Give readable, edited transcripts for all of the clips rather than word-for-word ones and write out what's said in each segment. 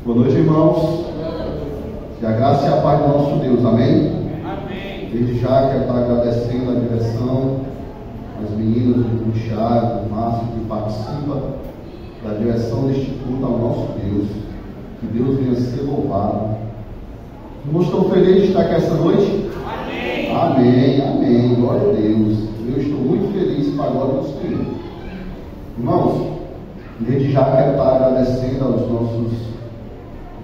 Boa noite, irmãos. Que a graça e a paz do nosso Deus, amém? Amém. Desde já quero estar agradecendo a direção, as meninas do Thiago, do Márcio, que participa da direção deste culto ao nosso Deus. Que Deus venha ser louvado. Irmãos, estão felizes de estar aqui essa noite? Amém. Amém, amém. Glória a Deus. Eu estou muito feliz para a glória do Senhor. Irmãos, desde já quero estar agradecendo aos nossos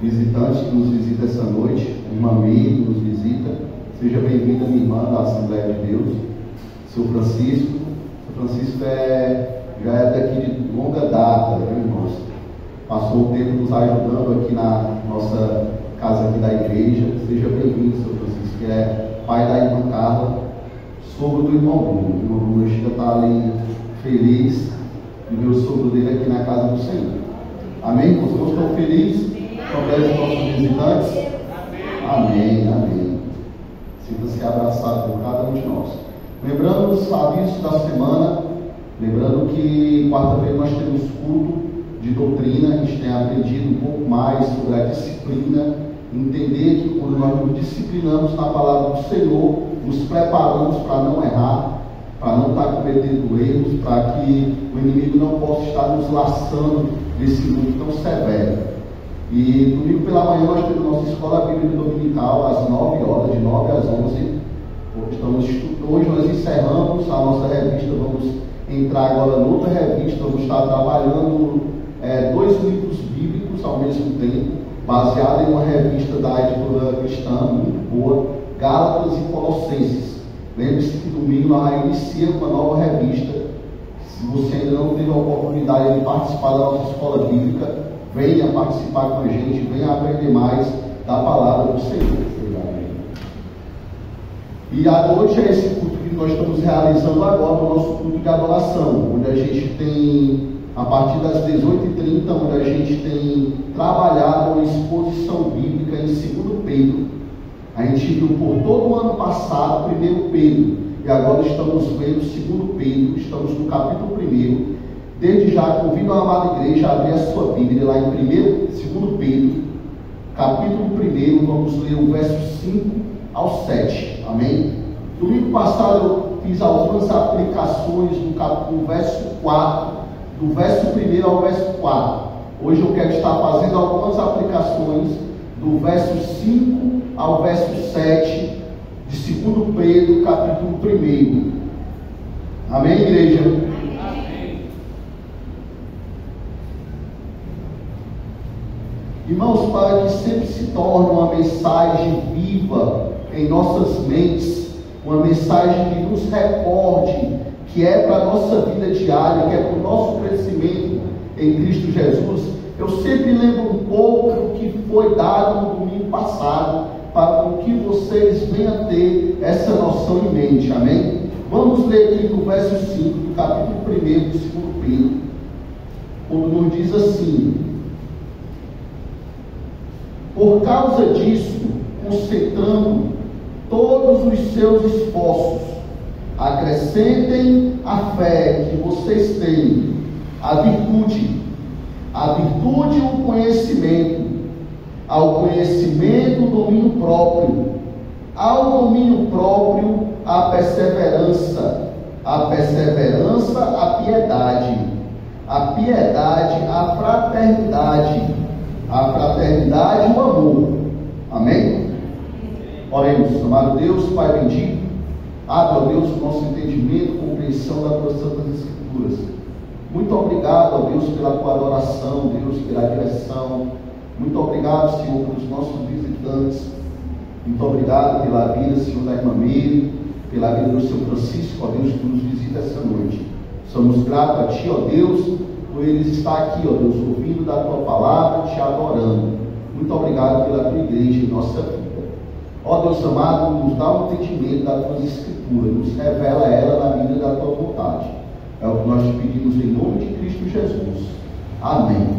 visitantes que nos visitam essa noite. A irmã Meire que nos visita. Seja bem-vinda, minha irmã da Assembleia de Deus. Seu Francisco. Seu Francisco já é daqui de longa data, né, irmãos? Passou o tempo nos ajudando aqui na nossa casa aqui da igreja. Seja bem-vindo, seu Francisco, que é pai da irmã Carla, sogro do irmão Bruno. O irmão Bruno chega a estar ali feliz de ver o sogro dele aqui na casa do Senhor. Amém? Irmãos, todos estão felizes? Sobre os nossos visitantes? Amém, amém. Sinta-se abraçado por cada um de nós. Lembrando os avisos da semana, lembrando que quarta-feira nós temos culto de doutrina. A gente tem aprendido um pouco mais sobre a disciplina, entender que quando nós nos disciplinamos na palavra do Senhor, nos preparamos para não errar, para não estar cometendo erros, para que o inimigo não possa estar nos laçando nesse mundo tão severo. E domingo pela manhã nós temos nossa escola bíblica dominical às 9 horas, de 9 às 11. Hoje nós encerramos a nossa revista, vamos entrar agora noutra revista, vamos estar trabalhando 2 livros bíblicos ao mesmo tempo, baseado em uma revista da editora cristã, muito boa, Gálatas e Colossenses. Lembre-se que domingo nós iniciamos uma nova revista. Se você ainda não teve a oportunidade de participar da nossa escola bíblica, venha participar com a gente, venha aprender mais da palavra do Senhor. E à noite é esse culto que nós estamos realizando agora, o nosso culto de adoração, onde a gente tem, a partir das 18h30, onde a gente tem trabalhado uma exposição bíblica em 2 Pedro. A gente viu por todo o ano passado 1 Pedro, e agora estamos vendo 2 Pedro, estamos no capítulo 1. Desde já convido a amada igreja a abrir a sua Bíblia lá em 2 Pedro, capítulo 1, vamos ler o verso 5 ao 7, amém? Domingo passado eu fiz algumas aplicações no verso 4, do verso 1 ao verso 4. Hoje eu quero estar fazendo algumas aplicações do verso 5 ao verso 7 de 2 Pedro, capítulo 1. Amém, igreja? Irmãos, para que sempre se torne uma mensagem viva em nossas mentes, uma mensagem que nos recorde que é para a nossa vida diária, que é para o nosso crescimento em Cristo Jesus, eu sempre lembro um pouco do que foi dado no domingo passado, para que vocês venham ter essa noção em mente, amém? Vamos ler aqui no verso 5 do capítulo 1 de 2 Pedro, quando nos diz assim: por causa disso, concentrando todos os seus esforços, acrescentem a fé que vocês têm, a virtude o conhecimento, ao conhecimento o domínio próprio, ao domínio próprio a perseverança, a piedade, a fraternidade, o amor. Amém? Oremos. Amado Deus, Pai bendito, abre, ó Deus, o nosso entendimento, compreensão das tuas santas escrituras. Muito obrigado, ó Deus, pela tua adoração, Deus, pela direção. Muito obrigado, Senhor, pelos nossos visitantes. Muito obrigado pela vida, Senhor, da irmã Meire, pela vida do seu Francisco, ó Deus, que nos visita essa noite. Somos gratos a Ti, ó Deus, por eles estar aqui, ó Deus, ouvindo da Tua palavra, Te adorando. Muito obrigado pela Tua igreja em nossa vida. Ó Deus amado, nos dá um entendimento das Tuas escrituras, nos revela ela na medida da Tua vontade. É o que nós te pedimos em nome de Cristo Jesus. Amém.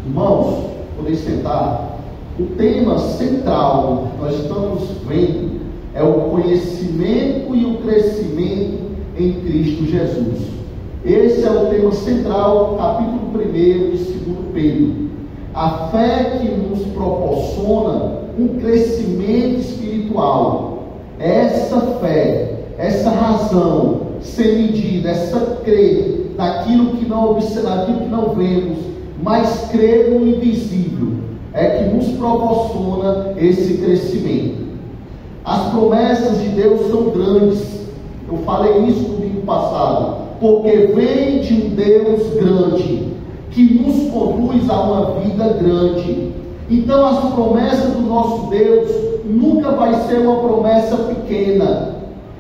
Irmãos, podem sentar. O tema central que nós estamos vendo é o conhecimento e o crescimento em Cristo Jesus. Esse é o tema central, capítulo 1 de 2 Pedro. A fé que nos proporciona um crescimento espiritual. Essa fé, essa razão sem medida, essa crer naquilo que não vemos, mas crer no invisível, é que nos proporciona esse crescimento. As promessas de Deus são grandes. Eu falei isso no domingo passado, porque vem de um Deus grande, que nos conduz a uma vida grande. Então as promessas do nosso Deus nunca vai ser uma promessa pequena.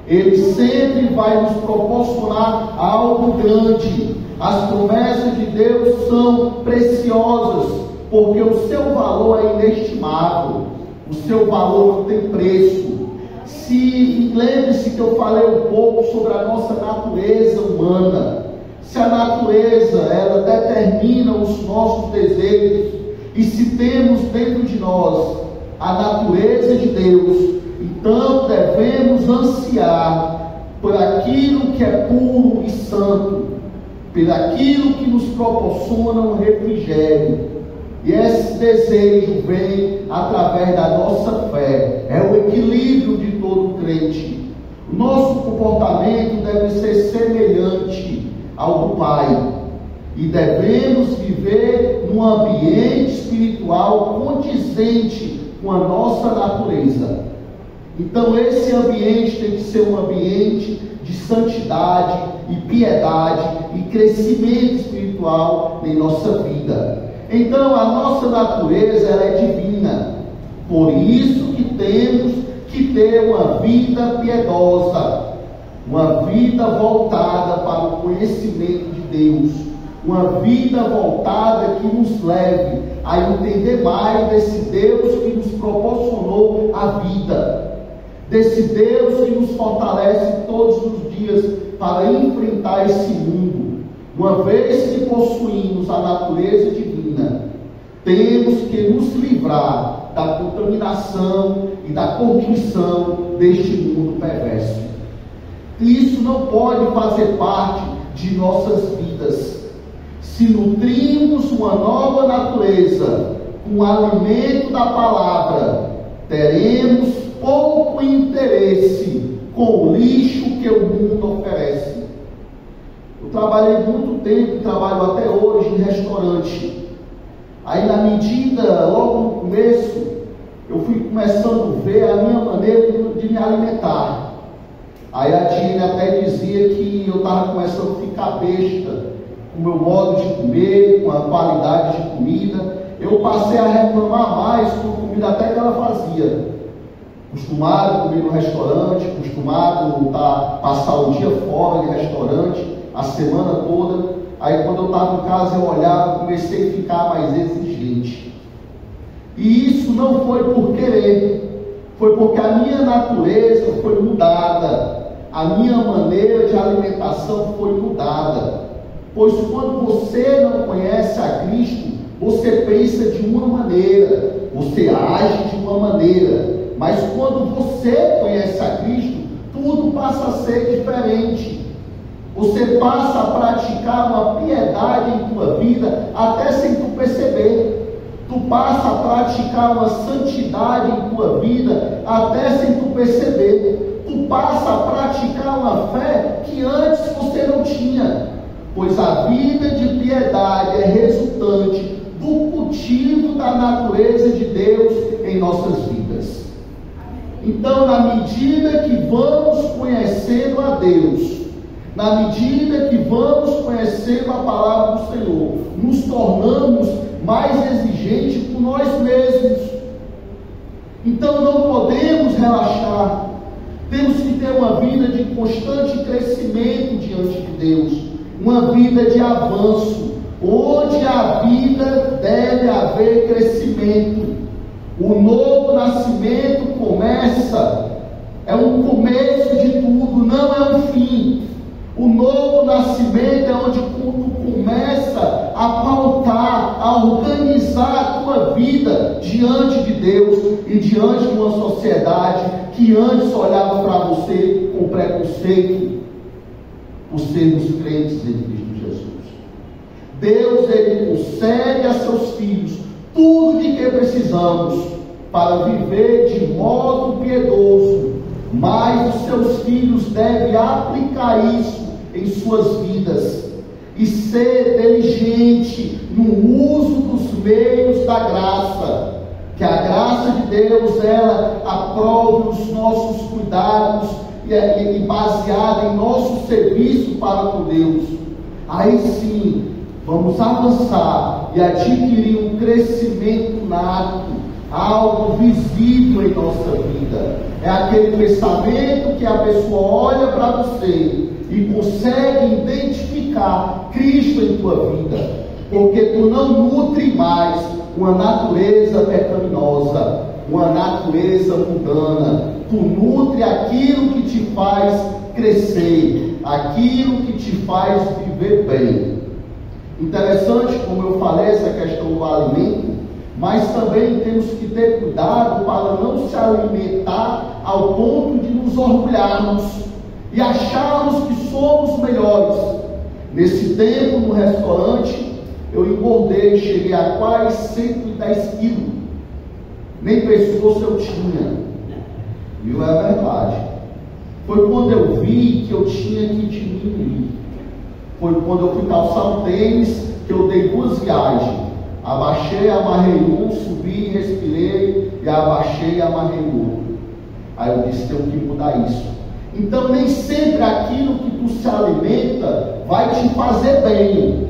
Ele sempre vai nos proporcionar algo grande. As promessas de Deus são preciosas, porque o seu valor é inestimável. O seu valor não tem preço. Lembre-se que eu falei um pouco sobre a nossa natureza humana. Se a natureza, ela determina os nossos desejos, e se temos dentro de nós a natureza de Deus, então devemos ansiar por aquilo que é puro e santo, por aquilo que nos proporciona um refrigério. E esse desejo vem através da nossa fé. É o equilíbrio de todo crente. O nosso comportamento deve ser semelhante ao do Pai. E devemos viver num ambiente espiritual condizente com a nossa natureza. Então esse ambiente tem que ser um ambiente de santidade e piedade e crescimento espiritual em nossa vida. Então a nossa natureza, ela é divina. Por isso que temos que ter uma vida piedosa, uma vida voltada para o conhecimento de Deus, uma vida voltada que nos leve a entender mais desse Deus que nos proporcionou a vida, desse Deus que nos fortalece todos os dias para enfrentar esse mundo. Uma vez que possuímos a natureza divina, temos que nos livrar da contaminação e da corrupção deste mundo perverso. Isso não pode fazer parte de nossas vidas. Se nutrimos uma nova natureza com o alimento da palavra, teremos pouco interesse com o lixo que o mundo oferece. Eu trabalhei muito tempo, trabalho até hoje em restaurante. Aí na medida, logo no começo, eu fui começando a ver a minha maneira de me alimentar. Aí a Dina até dizia que eu estava começando a ficar besta com o meu modo de comer, com a qualidade de comida. Eu passei a reclamar mais com a comida até que ela fazia. Acostumado a comer no restaurante, acostumado a passar o dia fora de restaurante, a semana toda. Aí quando eu estava em casa, eu olhava, comecei a ficar mais exigente. E isso não foi por querer, foi porque a minha natureza foi mudada, a minha maneira de alimentação foi mudada. Pois quando você não conhece a Cristo, você pensa de uma maneira, você age de uma maneira. Mas quando você conhece a Cristo, tudo passa a ser diferente. Você passa a praticar uma piedade em tua vida até sem tu perceber. Tu passa a praticar uma santidade em tua vida até sem tu perceber. Tu passa a praticar uma fé que antes você não tinha. Pois a vida de piedade é resultante do cultivo da natureza de Deus em nossas vidas. Então, na medida que vamos conhecendo a Deus, na medida que vamos conhecendo a palavra do Senhor, nos tornamos mais exigentes com nós mesmos. Então não podemos relaxar. Temos que ter uma vida de constante crescimento diante de Deus, uma vida de avanço, onde a vida deve haver crescimento. O novo nascimento começa, é um começo de tudo, não é um fim. O novo nascimento é onde tu começa a pautar, a organizar a tua vida diante de Deus e diante de uma sociedade que antes olhava para você com preconceito. por sermos crentes em Cristo Jesus. Deus, Ele concede a seus filhos tudo de que precisamos para viver de modo piedoso, mas os seus filhos devem aplicar isso em suas vidas e ser diligente no uso dos meios da graça, que a graça de Deus, ela aprove os nossos cuidados e baseada em nosso serviço para com Deus. Aí sim, vamos avançar e adquirir um crescimento nato, algo visível em nossa vida. É aquele pensamento que a pessoa olha para você e consegue identificar Cristo em tua vida, porque tu não nutre mais uma natureza pecaminosa, uma natureza mundana. Tu nutre aquilo que te faz crescer, aquilo que te faz viver bem. Interessante, como eu falei, essa questão do alimento, mas também temos que ter cuidado para não se alimentar ao ponto de nos orgulharmos e acharmos que somos melhores. Nesse tempo, no restaurante, eu engordei, cheguei a quase 110 quilos. Nem pensou se eu tinha. Viu? É verdade. Foi quando eu vi que eu tinha que diminuir. Foi quando eu fui calçar um tênis, que eu dei 2 viagens. Abaixei, amarrei um, subi, respirei, e abaixei, amarrei o outro. Aí eu disse, tenho que mudar isso. Então nem sempre aquilo que tu se alimenta vai te fazer bem.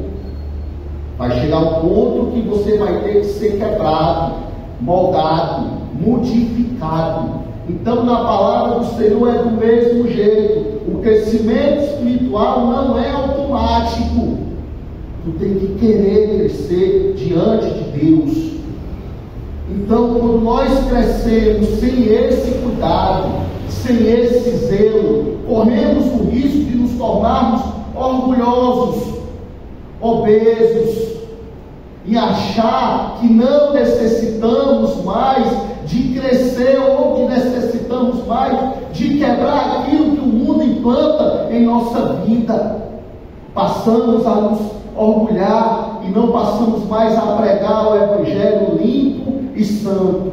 Vai chegar um ponto que você vai ter que ser quebrado, moldado, modificado. Então na palavra do Senhor é do mesmo jeito. O crescimento espiritual não é automático. Tu tem que querer crescer diante de Deus. Então, quando nós crescemos sem esse cuidado, sem esse zelo, corremos o risco de nos tornarmos orgulhosos, obesos, e achar que não necessitamos mais de crescer ou que necessitamos mais de quebrar aquilo que o mundo implanta em nossa vida. Passamos a nos orgulhar e não passamos mais a pregar o Evangelho limpo e santo,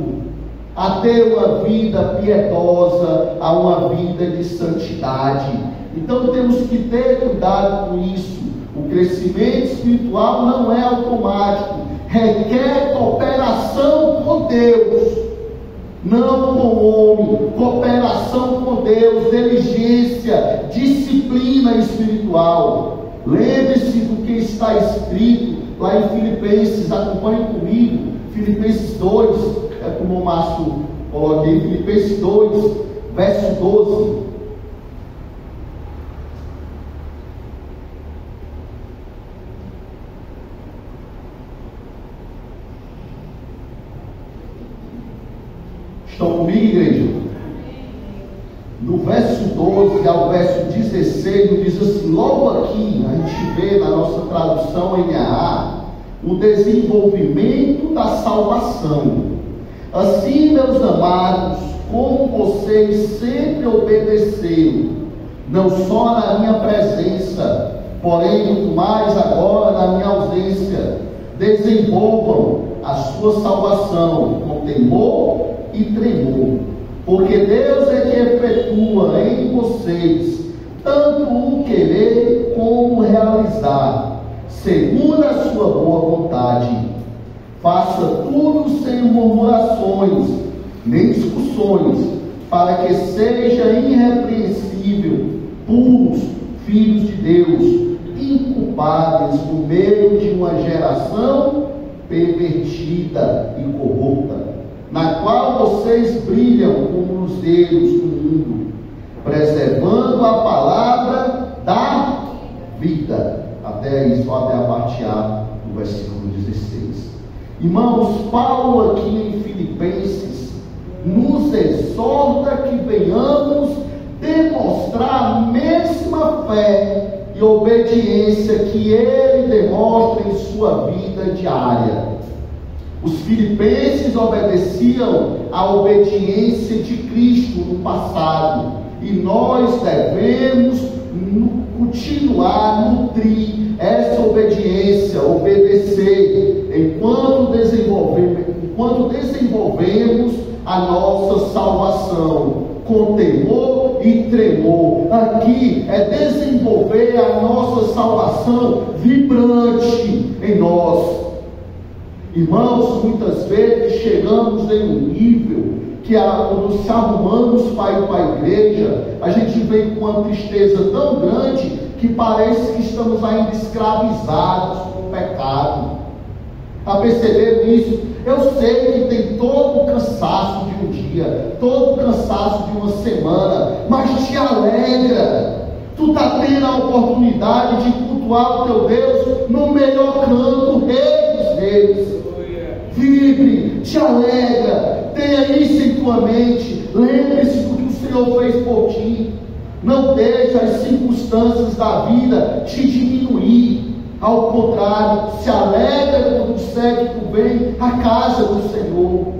a ter uma vida piedosa, a uma vida de santidade. Então temos que ter cuidado com isso. O crescimento espiritual não é automático, requer cooperação com Deus, não com o homem, cooperação com Deus, diligência, disciplina espiritual. Lembre-se do que está escrito lá em Filipenses, acompanhe comigo, Filipenses 2, é como o Márcio coloquei, Filipenses 2, verso 12. Estão comigo, igreja? Do verso 12 ao verso 16, diz assim, logo aqui, a gente vê na nossa tradução NAA, o desenvolvimento da salvação. Assim, meus amados, como vocês sempre obedeceram, não só na minha presença, porém muito mais agora na minha ausência, desenvolvam a sua salvação com temor e tremor, porque Deus é que efetua em vocês tanto o querer como o realizar, segundo a sua boa vontade. Faça tudo sem murmurações, nem discussões, para que seja irrepreensível, puros, filhos de Deus, inculpáveis no meio de uma geração pervertida e corrupta, na qual vocês brilham como luzeiros no mundo, preservando a palavra da vida. Até aí, só até a parte A do versículo 16. Irmãos, Paulo aqui em Filipenses nos exorta que venhamos demonstrar a mesma fé e obediência que ele demonstra em sua vida diária. Os filipenses obedeciam à obediência de Cristo no passado, e nós devemos continuar, nutrir essa obediência, obedecer, enquanto desenvolvemos a nossa salvação, com temor e tremor. Aqui é desenvolver a nossa salvação vibrante em nós. Irmãos, muitas vezes chegamos em um nível que quando se arrumamos para ir para a igreja, a gente vem com uma tristeza tão grande que parece que estamos ainda escravizados com o pecado. Está percebendo isso? Eu sei que tem todo o cansaço de um dia, todo o cansaço de uma semana, mas te alegra. Tu está tendo a oportunidade de cultuar o teu Deus no melhor canto, Rei dos Reis. Vibre, te alegra, tenha isso em tua mente. Lembre-se do que o Senhor fez por ti. Não deixe as circunstâncias da vida te diminuir. Ao contrário, se alegra quando segue que tu vem à casa do Senhor.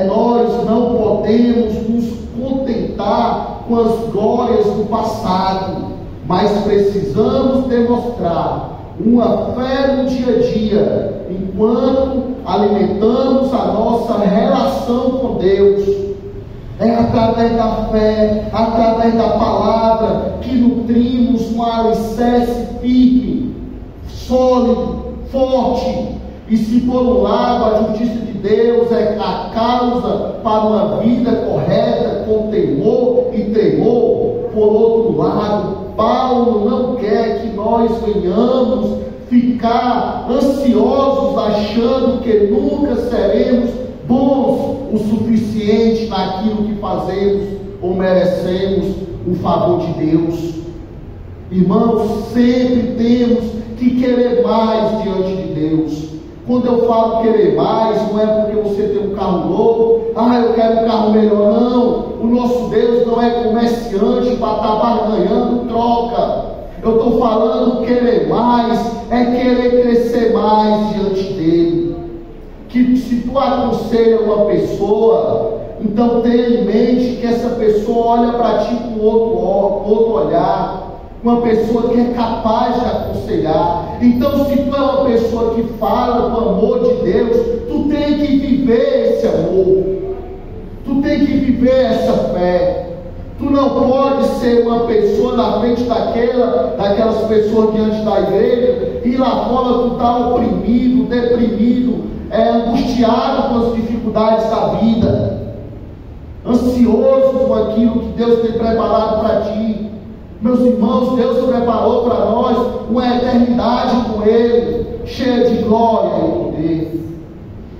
Nós não podemos nos contentar com as glórias do passado, mas precisamos demonstrar uma fé no dia a dia, enquanto alimentamos a nossa relação com Deus. É através da fé, através da palavra, que nutrimos um alicerce firme, sólido, forte. E se por um lado a justiça de Deus é a causa para uma vida correta, com temor e tremor, por outro lado, Paulo não quer que nós venhamos ficar ansiosos, achando que nunca seremos bons o suficiente naquilo que fazemos ou merecemos o favor de Deus. Irmãos, sempre temos que querer mais diante de Deus. Quando eu falo querer mais, não é porque você tem um carro novo, eu quero um carro melhor, não. O nosso Deus não é comerciante para estar barganhando troca. Eu estou falando querer mais, é querer crescer mais diante dele. Que se tu aconselha uma pessoa, então tenha em mente que essa pessoa olha para ti com outro olhar, uma pessoa que é capaz de aconselhar. Então, se tu é uma pessoa que fala do amor de Deus, tu tem que viver esse amor, tu tem que viver essa fé. Tu não pode ser uma pessoa na frente daquelas pessoas diante da igreja, e lá fora tu está oprimido, deprimido, angustiado com as dificuldades da vida, ansioso com aquilo que Deus tem preparado para ti. Meus irmãos, Deus preparou para nós uma eternidade com Ele, cheia de glória e poder.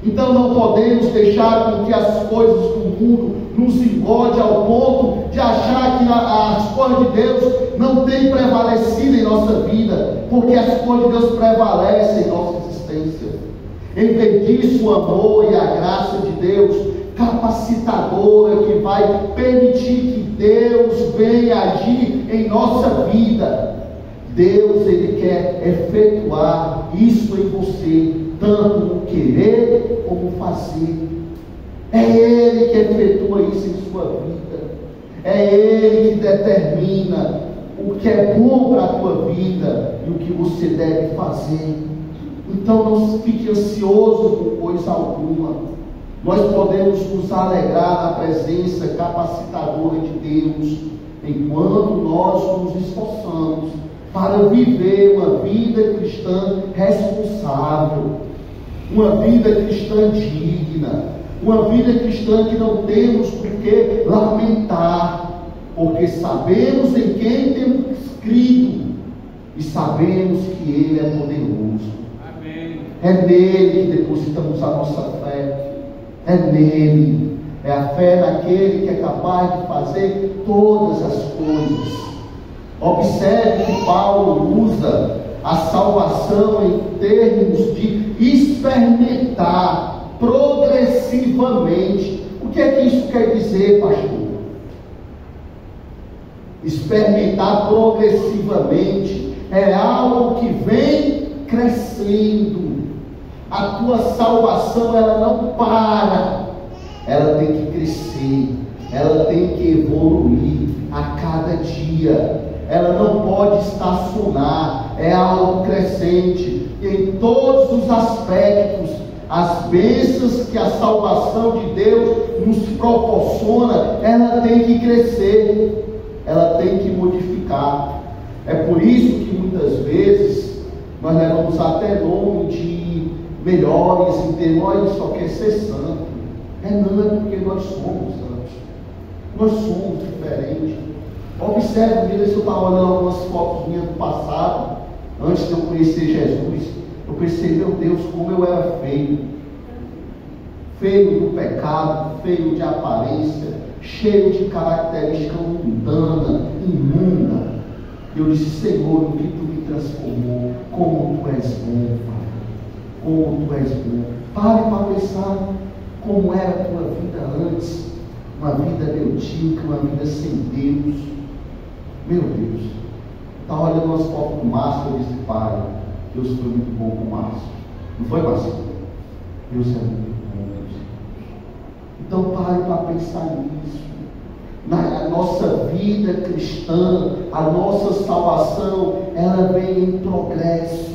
Então não podemos deixar com que as coisas do mundo nos engode ao ponto de achar que as coisas de Deus não têm prevalecido em nossa vida, porque as coisas de Deus prevalecem em nossa existência. Em vez disso, o amor e a graça de Deus capacitadora, que vai permitir que Deus venha agir em nossa vida. Deus, Ele quer efetuar isso em você, tanto no querer como fazer. É Ele que efetua isso em sua vida. É Ele que determina o que é bom para a tua vida e o que você deve fazer. Então não fique ansioso por coisa alguma. Nós podemos nos alegrar na presença capacitadora de Deus, enquanto nós nos esforçamos para viver uma vida cristã responsável, uma vida cristã digna, uma vida cristã que não temos por que lamentar, porque sabemos em quem temos crido e sabemos que Ele é poderoso. Amém. É nele que depositamos a nossa fé. É nele, é a fé naquele que é capaz de fazer todas as coisas. Observe que Paulo usa a salvação em termos de experimentar progressivamente. O que é que isso quer dizer, pastor? Experimentar progressivamente é algo que vem crescendo. A tua salvação, ela não para, ela tem que crescer, ela tem que evoluir a cada dia. ela não pode estacionar, é algo crescente. Em todos os aspectos, as bênçãos que a salvação de Deus nos proporciona, ela tem que crescer, ela tem que modificar. É por isso que muitas vezes nós levamos até nome de melhores, em ter nós só quer ser santo. Não é porque nós somos santos, nós somos diferentes. Observe, se eu estava olhando algumas fotos minhas do passado, antes de eu conhecer Jesus, eu pensei, meu Deus, como eu era feio. Feio do pecado, feio de aparência, cheio de característica mundana, imunda. Eu disse, Senhor, o que Tu me transformou, como Tu és bom, Pai, como Tu és bom. Pare para pensar como era a tua vida antes, uma vida medíocre, uma vida sem Deus. Meu Deus, está olhando as fotos do Márcio, eu disse, Pai, Deus foi muito bom com o Márcio. Não foi, Márcio? Deus é muito bom, Deus. Então pare para pensar nisso. Na nossa vida cristã, a nossa salvação, ela vem em progresso,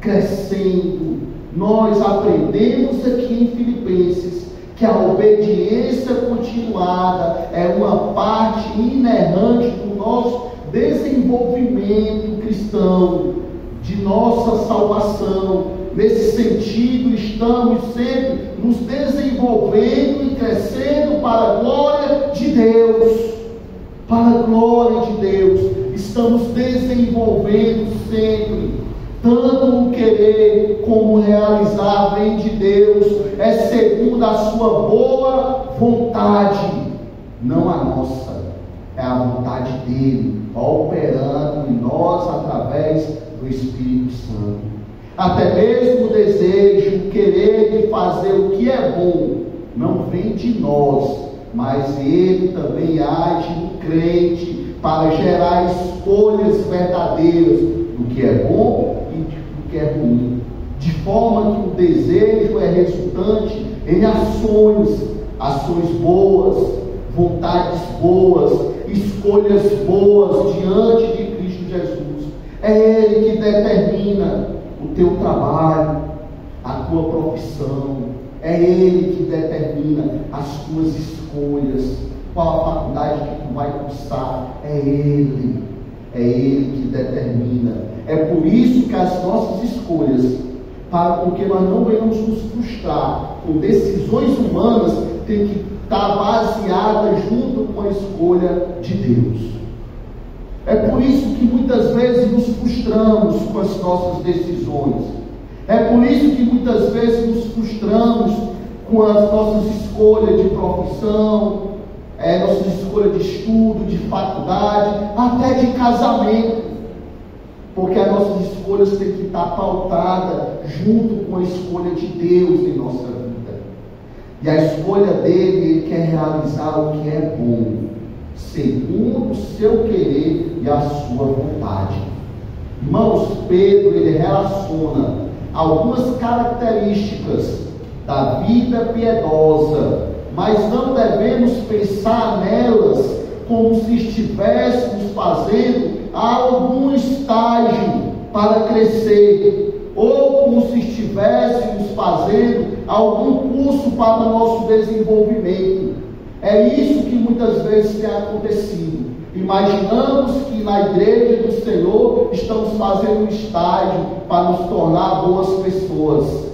crescendo. Nós aprendemos aqui em Filipenses que a obediência continuada é uma parte inerrante do nosso desenvolvimento cristão, de nossa salvação. Nesse sentido, estamos sempre nos desenvolvendo e crescendo para a glória de Deus. Para a glória de Deus, estamos desenvolvendo sempre. Tanto o querer como o realizar vem de Deus, é segundo a sua boa vontade, não a nossa, é a vontade dele, operando em nós através do Espírito Santo. Até mesmo o desejo, o querer de fazer o que é bom, não vem de nós, mas ele também age no crente para gerar escolhas verdadeiras do que é bom e do que é ruim, de forma que o desejo é resultante em ações boas, vontades boas, escolhas boas diante de Cristo Jesus. É Ele que determina o teu trabalho, a tua profissão, é Ele que determina as tuas escolhas, qual a faculdade que tu vai cursar, é Ele que determina. É por isso que as nossas escolhas, porque nós não venhamos nos frustrar com decisões humanas, tem que estar baseada junto com a escolha de Deus. É por isso que muitas vezes nos frustramos com as nossas decisões. É por isso que muitas vezes nos frustramos com as nossas escolhas de profissão, nossas escolhas de estudo, de faculdade, até de casamento. Porque as nossas escolhas têm que estar pautadas junto com a escolha de Deus em nossa vida. E a escolha dele, ele quer realizar o que é bom, segundo o seu querer e a sua vontade. Irmãos, Pedro, ele relaciona algumas características da vida piedosa, mas não devemos pensar nelas como se estivéssemos fazendo algum estágio para crescer, ou como se estivéssemos fazendo algum curso para o nosso desenvolvimento. É isso que muitas vezes tem acontecido. Imaginamos que na igreja do Senhor estamos fazendo um estágio para nos tornar boas pessoas.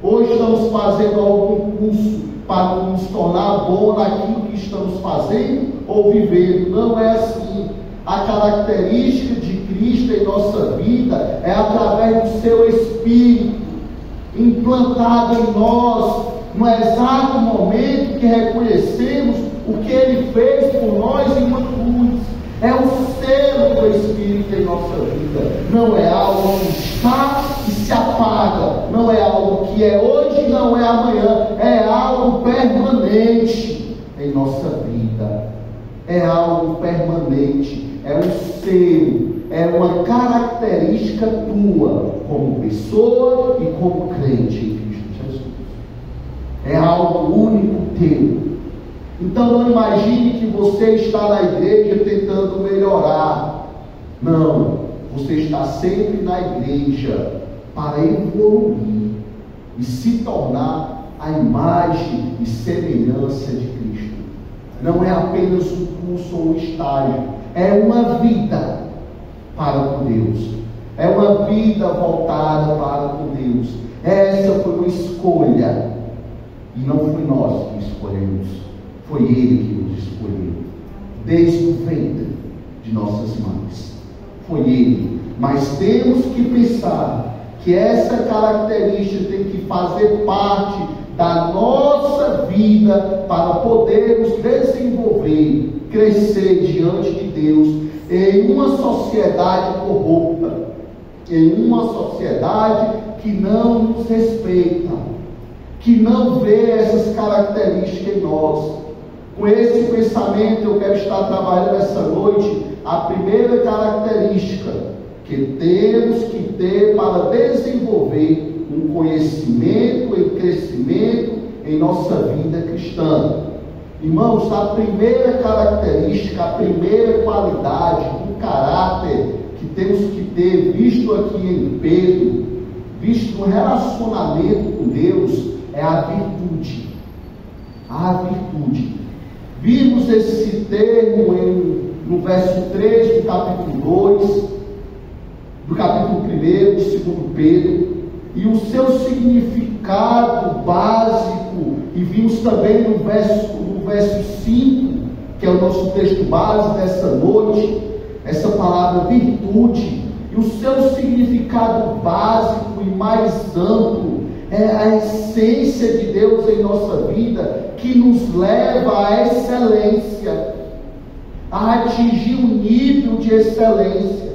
Ou estamos fazendo algum curso para nos tornar bom naquilo que estamos fazendo ou vivendo. Não é assim. A característica de Cristo em nossa vida é através do seu Espírito implantado em nós, no exato momento que reconhecemos o que Ele fez por nós em uma cruz. É o selo do Espírito em nossa vida. Não é algo que está e se apaga. Não é algo que é hoje, não é amanhã. É algo permanente em nossa vida. É algo permanente. É um selo. É uma característica tua como pessoa e como crente em Cristo Jesus. É algo único teu. Então não imagine que você está na igreja tentando melhorar. Não, você está sempre na igreja para evoluir e se tornar a imagem e semelhança de Cristo. Não é apenas um curso ou um estágio, é uma vida para com Deus, é uma vida voltada para com Deus. Essa foi uma escolha, e não foi nós que escolhemos, foi Ele que nos escolheu, desde o ventre de nossas mães, foi Ele. Mas temos que pensar que essa característica tem que fazer parte da nossa vida para podermos desenvolver, crescer diante de Deus em uma sociedade corrupta, em uma sociedade que não nos respeita, que não vê essas características em nós. Com esse pensamento eu quero estar trabalhando essa noite a primeira característica que temos que ter para desenvolver um conhecimento e crescimento em nossa vida cristã. Irmãos, a primeira característica, a primeira qualidade, um caráter que temos que ter, visto aqui em Pedro, visto no relacionamento com Deus, é a virtude. A virtude. Vimos esse termo no verso 3 do capítulo 2, do capítulo 1 de 2 Pedro, e o seu significado básico, e vimos também no verso 5, que é o nosso texto base dessa noite, essa palavra virtude, e o seu significado básico e mais amplo é a essência de Deus em nossa vida, que nos leva à excelência, a atingir um nível de excelência.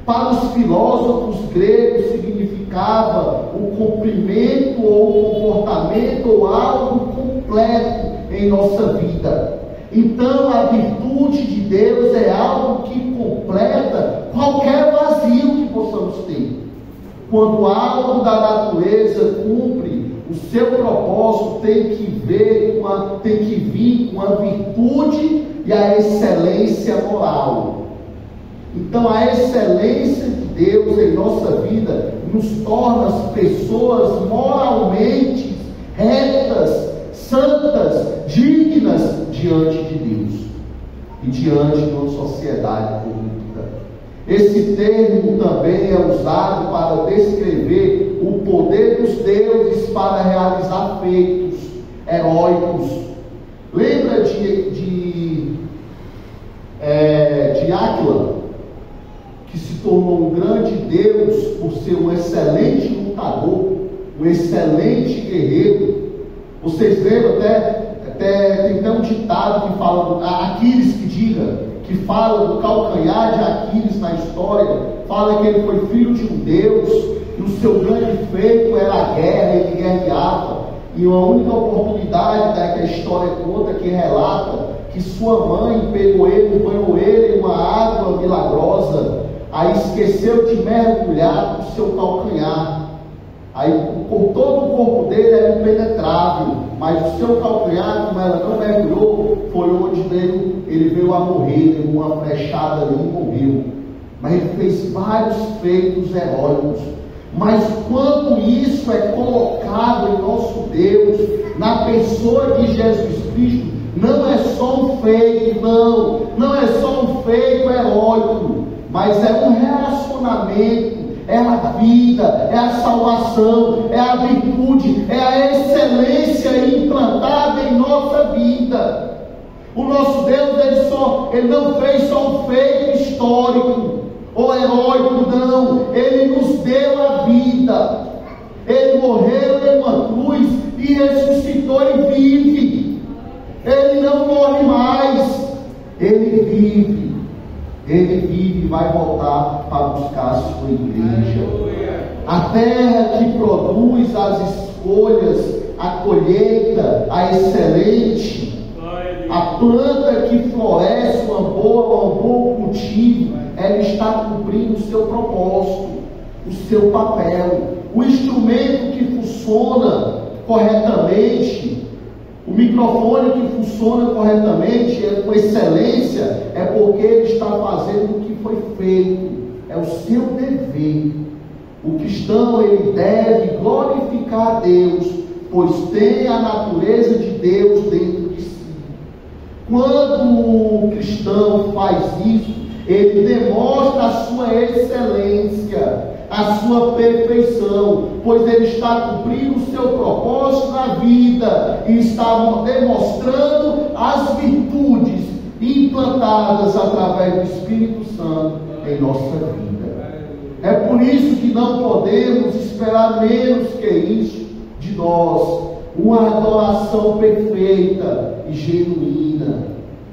Para os filósofos gregos significava o cumprimento ou o comportamento ou algo completo em nossa vida. Então a virtude de Deus é algo que completa qualquer vazio que possamos ter. Quando algo da natureza cumpre o seu propósito, tem que vir com a virtude e a excelência moral. Então a excelência de Deus em nossa vida nos torna as pessoas moralmente retas, santas, dignas diante de Deus e diante de uma sociedade corrupta. Esse termo também é usado para descrever o poder dos deuses para realizar feitos heróicos. Lembra de Áquila, que se tornou um grande deus por ser um excelente lutador, um excelente guerreiro? Vocês lembram tem até um ditado que fala, Aquiles que fala do calcanhar de Aquiles na história, fala que ele foi filho de um deus, e o seu grande feito era a guerra, ele guerreava, e a única oportunidade que a história conta, que relata, que sua mãe pegou ele, banhou ele em uma água milagrosa, aí esqueceu de mergulhar no seu calcanhar, aí todo o corpo dele era impenetrável, mas o seu calcanhar, como ela não mergulhou, foi onde ele veio a morrer, deu uma flechada ali e morreu. Mas ele fez vários feitos heróicos. Mas quando isso é colocado em nosso Deus, na pessoa de Jesus Cristo, não é só um feito, não é só um feito heróico, mas é um relacionamento, é a vida, é a salvação, é a virtude, é a excelência implantada em nossa vida. O nosso Deus, ele não fez só um feito histórico ou heróico, não. Ele nos deu a vida. Ele morreu em uma cruz e ressuscitou e vive. Ele não morre mais. Ele vive. Ele vive e vai voltar para buscar a sua igreja. A terra que produz as escolhas, a colheita, a excelente, a planta que floresce um bom cultivo, ela está cumprindo o seu propósito, o seu papel. O instrumento que funciona corretamente, o microfone que funciona corretamente, com excelência, é porque ele está fazendo o que foi feito, é o seu dever. O cristão, ele deve glorificar a Deus, pois tem a natureza de Deus dentro de si. Quando o cristão faz isso, ele demonstra a sua excelência, a sua perfeição, pois ele está cumprindo o seu propósito na vida e está demonstrando as virtudes implantadas através do Espírito Santo em nossa vida. É por isso que não podemos esperar menos que isso de nós, uma adoração perfeita e genuína.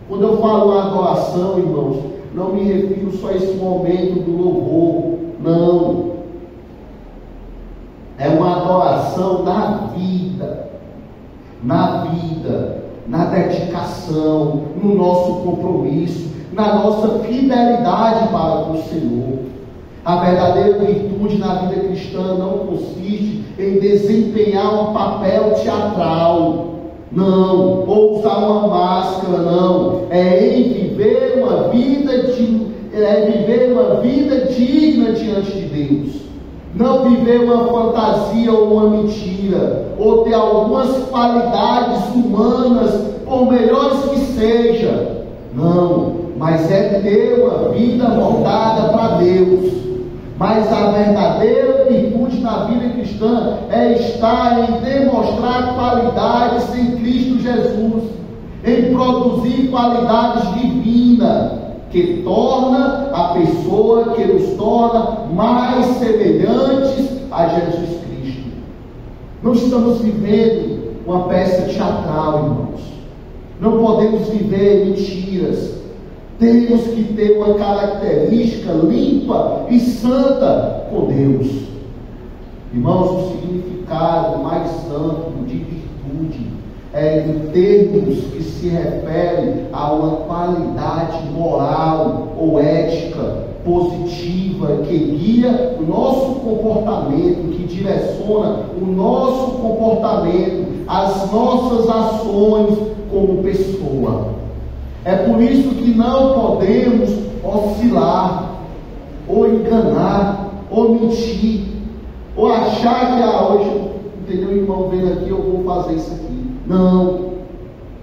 Quando eu falo adoração, irmãos, não me refiro só a esse momento do louvor, não. É uma adoração na vida, na dedicação, no nosso compromisso, na nossa fidelidade para com o Senhor. A verdadeira virtude na vida cristã não consiste em desempenhar um papel teatral, não, ou usar uma máscara, não. É em viver uma vida digna diante de Deus. Não viver uma fantasia ou uma mentira, ou ter algumas qualidades humanas, por melhores que seja. Não, mas é ter uma vida voltada para Deus. Mas a verdadeira virtude na vida cristã é estar em demonstrar qualidades em Cristo Jesus, em produzir qualidades divinas, que torna a pessoa, que nos torna mais semelhantes a Jesus Cristo. Não estamos vivendo uma peça teatral, irmãos. Não podemos viver mentiras. Temos que ter uma característica limpa e santa com Deus. Irmãos, o significado mais amplo de virtude é em termos que se refere a uma qualidade moral ou ética positiva que guia o nosso comportamento, que direciona o nosso comportamento, as nossas ações como pessoa. É por isso que não podemos oscilar, ou enganar, ou mentir, ou achar que hoje, entendeu, irmão, vendo aqui, eu vou fazer isso aqui. Não,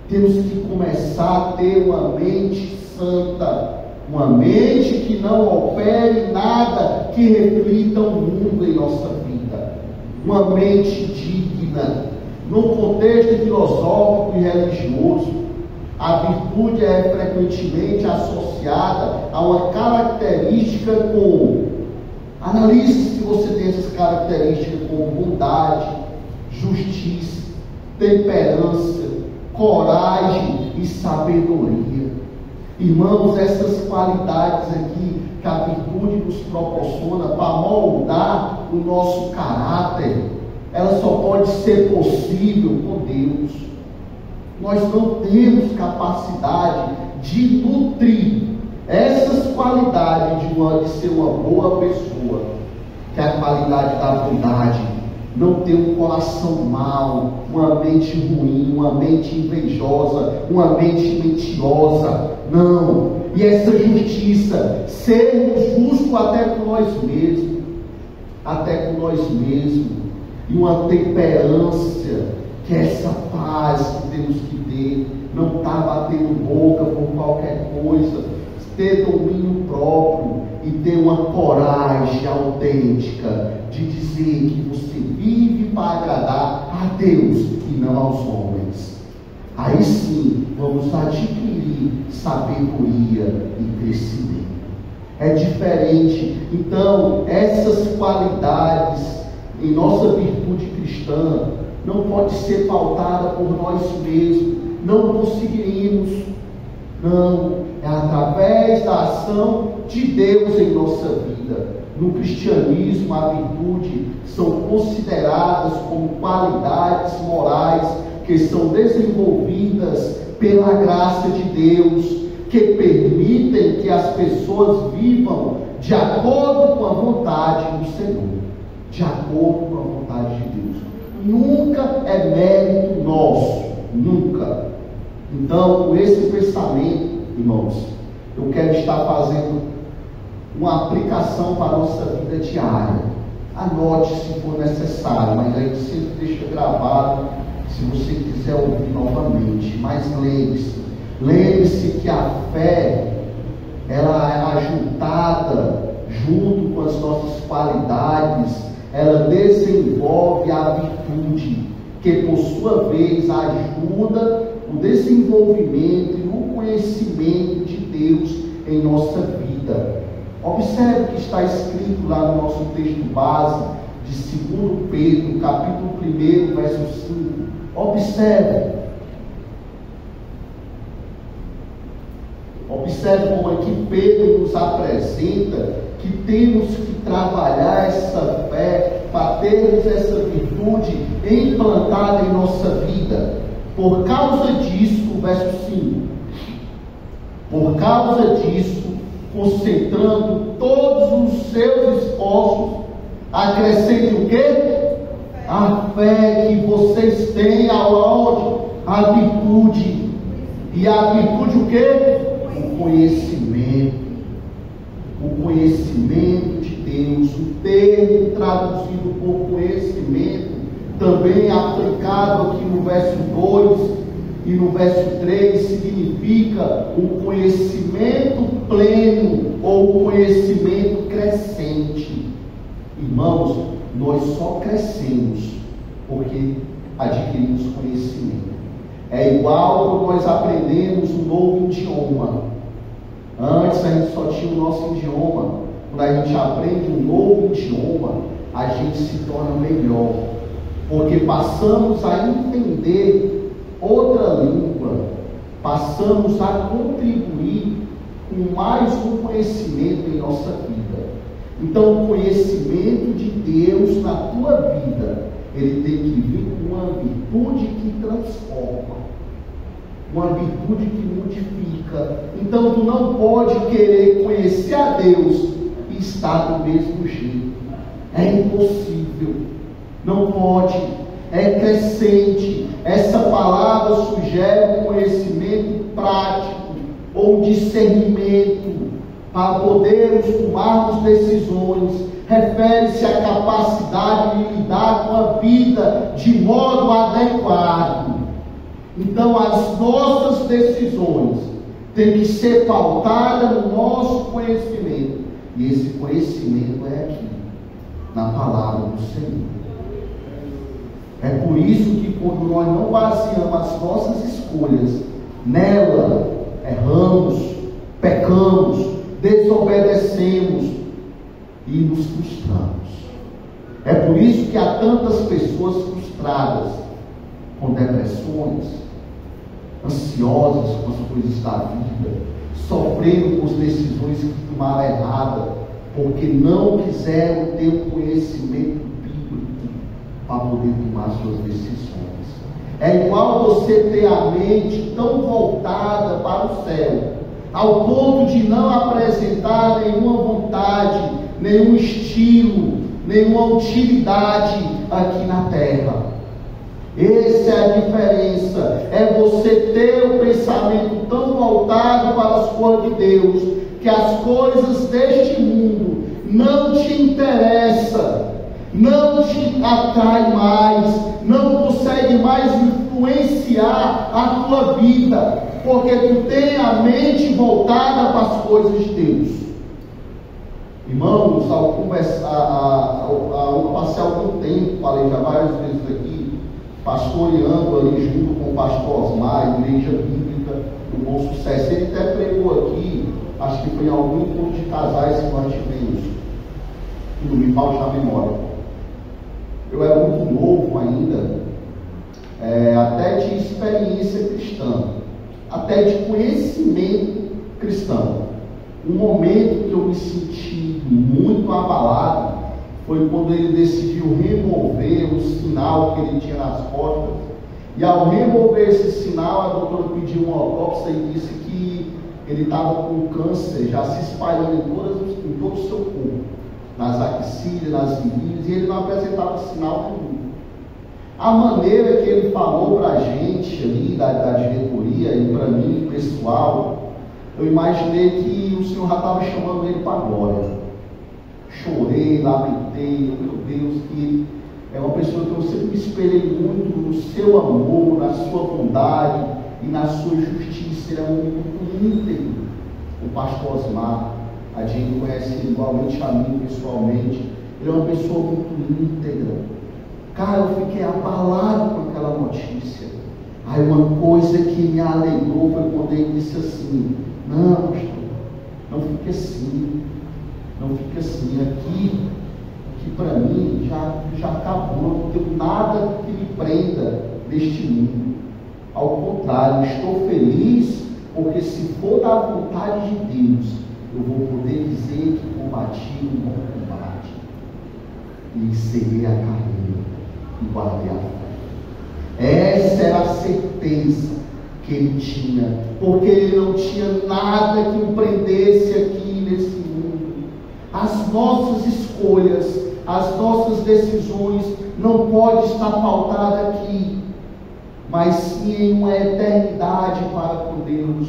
temos que começar a ter uma mente santa, uma mente que não opere nada que reflita o mundo em nossa vida, uma mente digna. No contexto filosófico e religioso, a virtude é frequentemente associada a uma característica como, analise se você tem essas características como bondade, justiça, temperança, coragem e sabedoria. Irmãos, essas qualidades aqui que a virtude nos proporciona para moldar o nosso caráter, ela só pode ser possível com Deus. Nós não temos capacidade de nutrir essas qualidades de ser uma boa pessoa, que é a qualidade da bondade, não ter um coração mau, uma mente ruim, uma mente invejosa, uma mente mentirosa, não. E essa justiça, sermos justos até com nós mesmos, e uma temperança, que é essa paz que temos que ter, não estar batendo boca por qualquer coisa, ter domínio próprio e ter uma coragem autêntica de dizer que você vive para agradar a Deus e não aos homens. Aí sim vamos adquirir sabedoria e crescimento. É diferente. Então, essas qualidades em nossa virtude cristã não pode ser pautada por nós mesmos, não conseguiríamos, não, é através da ação de Deus em nossa vida. No cristianismo, a virtude são consideradas como qualidades morais que são desenvolvidas pela graça de Deus, que permitem que as pessoas vivam de acordo com a vontade do Senhor, de acordo com a vontade de Deus. Nunca é mérito nosso, nunca. Então, com esse pensamento, irmãos, eu quero estar fazendo uma aplicação para a nossa vida diária. Anote se for necessário, mas a gente sempre deixa gravado, se você quiser ouvir novamente. Mas lembre-se que a fé, ela é ajuntada junto com as nossas qualidades, ela desenvolve a virtude, que por sua vez ajuda o desenvolvimento e o conhecimento de Deus em nossa vida. Observe o que está escrito lá no nosso texto base de 2 Pedro, capítulo 1, verso 5. Observe como aqui Pedro nos apresenta que temos que trabalhar essa fé para termos essa virtude implantada em nossa vida. Por causa disso, verso 5, por causa disso, concentrando todos os seus esforços, acrescente o quê? A fé que vocês têm aonde? A virtude. E a virtude o quê? O conhecimento. O conhecimento de Deus. O termo traduzido por conhecimento, também aplicado aqui no verso 2 e no verso 3, significa o conhecimento pleno ou o conhecimento crescente. Irmãos, nós só crescemos porque adquirimos conhecimento. É igual quando nós aprendemos um novo idioma. Antes a gente só tinha o nosso idioma. Quando a gente aprende um novo idioma, a gente se torna melhor, porque passamos a entender outra língua, passamos a contribuir com mais um conhecimento em nossa vida. Então, o conhecimento de Deus na tua vida, ele tem que vir com uma virtude que transforma, uma virtude que modifica. Então, tu não pode querer conhecer a Deus e estar do mesmo jeito. É impossível. Não pode. É crescente. Essa palavra sugere um conhecimento prático ou discernimento para podermos tomarmos decisões. Refere-se à capacidade de lidar com a vida de modo adequado. Então, as nossas decisões têm que ser pautadas no nosso conhecimento. E esse conhecimento é aqui, na palavra do Senhor. É por isso que quando nós não baseamos as nossas escolhas nela, erramos, pecamos, desobedecemos e nos frustramos. É por isso que há tantas pessoas frustradas, com depressões, ansiosas com as coisas da vida, sofrendo com as decisões que tomaram errada, porque não quiseram ter o conhecimento bíblico para poder tomar suas decisões. É igual você ter a mente tão voltada para o céu, ao ponto de não apresentar nenhuma vontade, nenhum estilo, nenhuma utilidade aqui na terra. Essa é a diferença. É você ter o pensamento tão voltado para as coisas de Deus, que as coisas deste mundo não te interessam, não te atrai mais, não consegue mais influenciar a tua vida, porque tu tem a mente voltada para as coisas de Deus. Irmãos, ao passar algum tempo, falei já várias vezes aqui, pastoreando ali junto com o pastor Osmar, Igreja Bíblica do Bom Sucesso. Ele até pregou aqui, acho que foi em algum encontro de casais que nós tivemos, que não me falta a memória. Eu era muito novo ainda, até de experiência cristã, até de conhecimento cristão. Um momento que eu me senti muito abalado foi quando ele decidiu remover o sinal que ele tinha nas costas. E ao remover esse sinal, a doutora pediu uma autópsia e disse que ele estava com câncer já se espalhando em todo o seu corpo, nas axilas, nas virilhas, e ele não apresentava sinal nenhum. A maneira que ele falou para a gente ali, da diretoria, e para mim, pessoal, eu imaginei que o Senhor já estava chamando ele para a glória. Chorei, lamentei, meu Deus, que é uma pessoa que eu sempre me espelhei muito no seu amor, na sua bondade e na sua justiça. Ele é um homem muito íntegro, o pastor Osmar. A gente conhece ele igualmente a mim pessoalmente. Ele é uma pessoa muito íntegra. Cara, eu fiquei abalado com aquela notícia. Aí uma coisa que me alegrou foi quando ele disse assim: não, pastor, não fique assim, não fique assim, aqui para mim já acabou, não tenho nada que me prenda neste mundo. Ao contrário, estou feliz, porque se for da vontade de Deus, eu vou poder dizer que combati um bom combate, e encerrei a carreira, e guardei a fé. Essa era a certeza que ele tinha, porque ele não tinha nada que o prendesse aqui nesse mundo. As nossas escolhas, as nossas decisões não podem estar pautadas aqui, mas sim em uma eternidade para com Deus.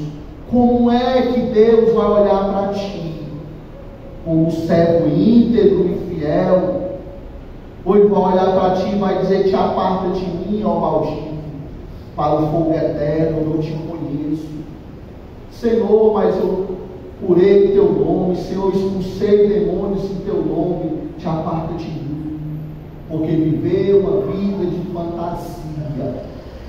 Como é que Deus vai olhar para ti? Como servo íntegro e fiel? Ou ele vai olhar para ti e vai dizer: te aparta de mim, ó maldito, para o fogo eterno, eu não te conheço. Senhor, mas eu curei em teu nome, Senhor, expulsei demônios em teu nome, te aparta de mim, porque viveu uma vida de fantasia.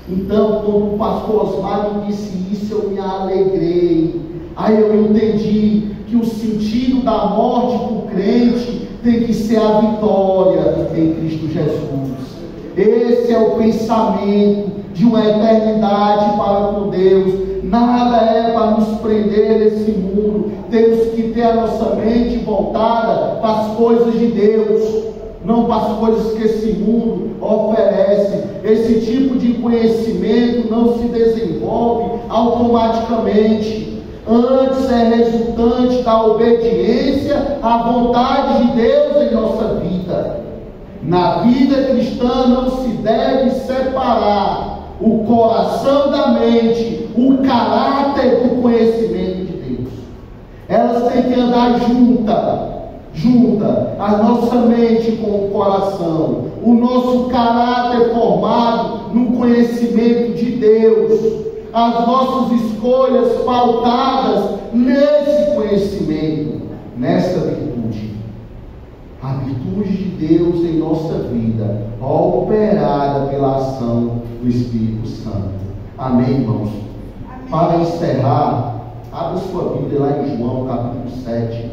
Então, quando o pastor Osmar me disse isso, eu me alegrei. Aí eu entendi que o sentido da morte do crente tem que ser a vitória em Cristo Jesus. Esse é o pensamento de uma eternidade para com Deus. Nada é para nos prender nesse mundo. Temos que ter a nossa mente voltada para as coisas de Deus, não para as coisas que esse mundo oferece. Esse tipo de conhecimento não se desenvolve automaticamente. Antes é resultante da obediência à vontade de Deus em nossa vida. Na vida cristã não se deve separar o coração da mente, o caráter do conhecimento de Deus. Elas têm que andar junta, a nossa mente com o coração, o nosso caráter formado no conhecimento de Deus, as nossas escolhas pautadas nesse conhecimento, nessa virtude. A virtude de Deus em nossa vida, operada pela ação do Espírito Santo. Amém, irmãos? Amém. Para encerrar, abra sua Bíblia lá em João, capítulo 7.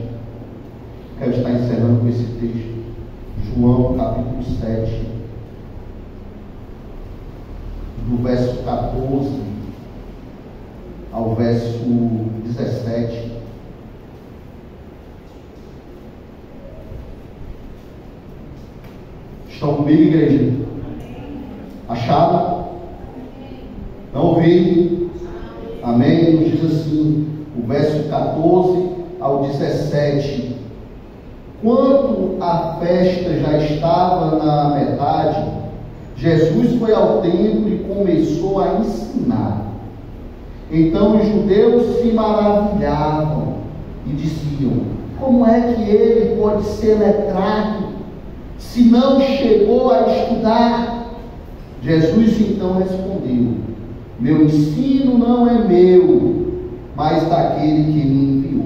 Quero estar encerrando com esse texto. João, capítulo 7, do verso 14 ao verso 17. Estão comigo, igreja? Acharam? Não ouvi? Amém? Nos diz assim, o verso 14 ao 17. Quando a festa já estava na metade, Jesus foi ao templo e começou a ensinar. Então os judeus se maravilhavam e diziam: como é que ele pode ser letrado, se não chegou a estudar? Jesus então respondeu: meu ensino não é meu, mas daquele que me enviou.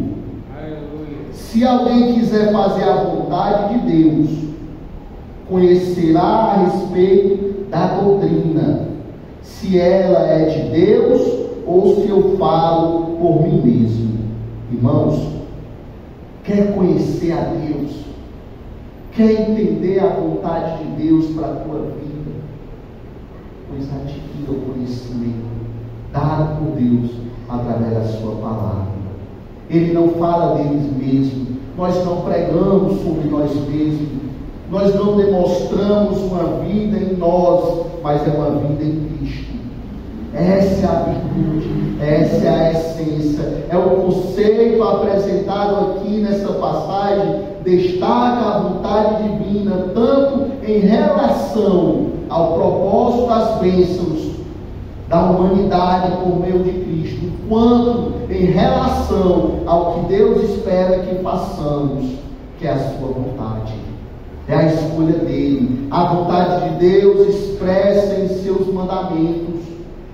Aleluia. Se alguém quiser fazer a vontade de Deus, conhecerá a respeito da doutrina, se ela é de Deus ou se eu falo por mim mesmo. Irmãos, quer conhecer a Deus? Quer entender a vontade de Deus para a tua vida? Pois adquira o conhecimento dado por Deus através da sua palavra. Ele não fala deles mesmos. Nós não pregamos sobre nós mesmos. Nós não demonstramos uma vida em nós, mas é uma vida em Cristo. Essa é a virtude, essa é a essência, é o conceito apresentado aqui nessa passagem. Destaca a vontade divina, tanto em relação ao propósito das bênçãos, da humanidade por meio de Cristo, quanto em relação ao que Deus espera que façamos, que é a sua vontade. É a escolha dele. A vontade de Deus expressa em seus mandamentos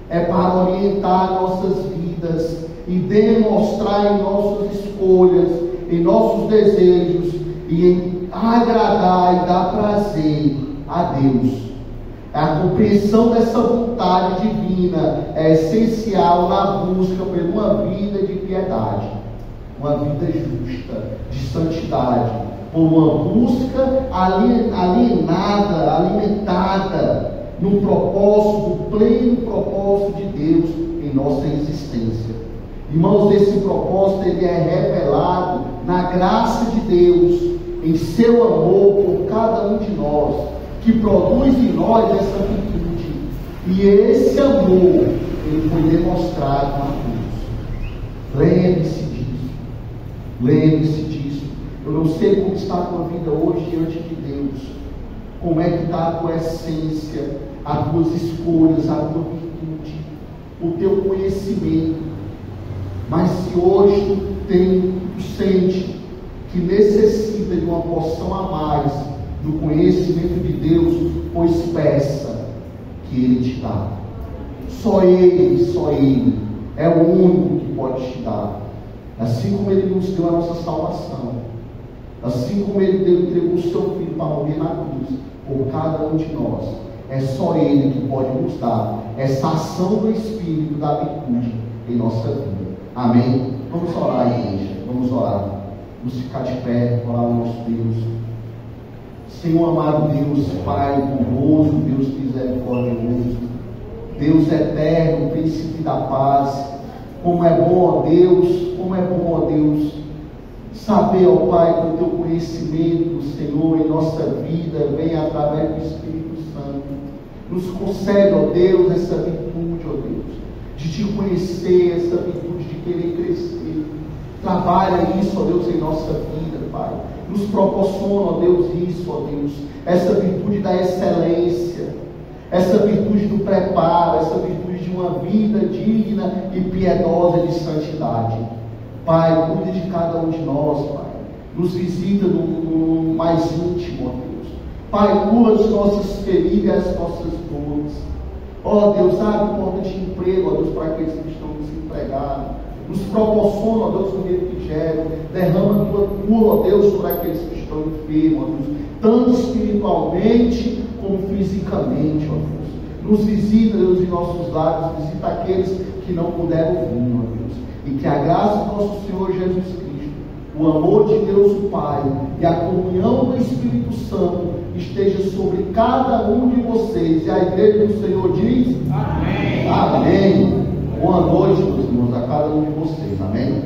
é para orientar nossas vidas e demonstrar em nossas escolhas, em nossos desejos e em agradar e dar prazer a Deus. A compreensão dessa vontade divina é essencial na busca por uma vida de piedade, uma vida justa, de santidade, por uma busca alienada, alimentada no propósito, no pleno propósito de Deus em nossa existência. Irmãos, esse propósito ele é revelado na graça de Deus, em seu amor por cada um de nós, que produz em nós essa virtude. E esse amor, ele foi demonstrado na cruz. Lembre-se disso. Lembre-se disso. Eu não sei como está a tua vida hoje diante de Deus. Como é que está a tua essência, as tuas escolhas, a tua virtude, o teu conhecimento. Mas se hoje tu sente que necessita de uma porção a mais do conhecimento de Deus, pois peça que Ele te dá. Só Ele é o único que pode te dar. Assim como Ele nos deu a nossa salvação, assim como Ele entregou o seu Filho para morrer na cruz por cada um de nós, é só Ele que pode nos dar essa ação do Espírito da virtude em nossa vida. Amém? Vamos orar, igreja. Vamos orar. Vamos ficar de pé, orar ao nosso Deus. Senhor amado Deus, Pai bondoso, Deus misericordioso, Deus eterno, príncipe da paz, como é bom, ó Deus, saber, ó Pai, que o teu conhecimento, Senhor, em nossa vida vem através do Espírito Santo. Nos concede, ó Deus, essa virtude, ó Deus, de te conhecer, essa virtude de querer crescer. Trabalha isso, ó Deus, em nossa vida, Pai. Nos proporciona, ó Deus, isso, ó Deus, essa virtude da excelência, essa virtude do preparo, essa virtude de uma vida digna e piedosa de santidade. Pai, cuide de cada um de nós, Pai. Nos visita no mais íntimo, ó Deus. Pai, cura as nossas feridas, as nossas dores. Ó Deus, abre porta de emprego, ó Deus, para aqueles que estão desempregados. Nos proporciona, ó Deus, o refrigério. Derrama a tua cura, ó Deus, sobre aqueles que estão enfermos, ó Deus, tanto espiritualmente como fisicamente, ó Deus. Nos visita, Deus, em nossos lares, visita aqueles que não puderam vir, ó Deus. E que a graça do nosso Senhor Jesus Cristo, o amor de Deus o Pai e a comunhão do Espírito Santo esteja sobre cada um de vocês. E a igreja do Senhor diz: Amém. Amém. Boa noite, meus irmãos, a cada um de vocês. Amém.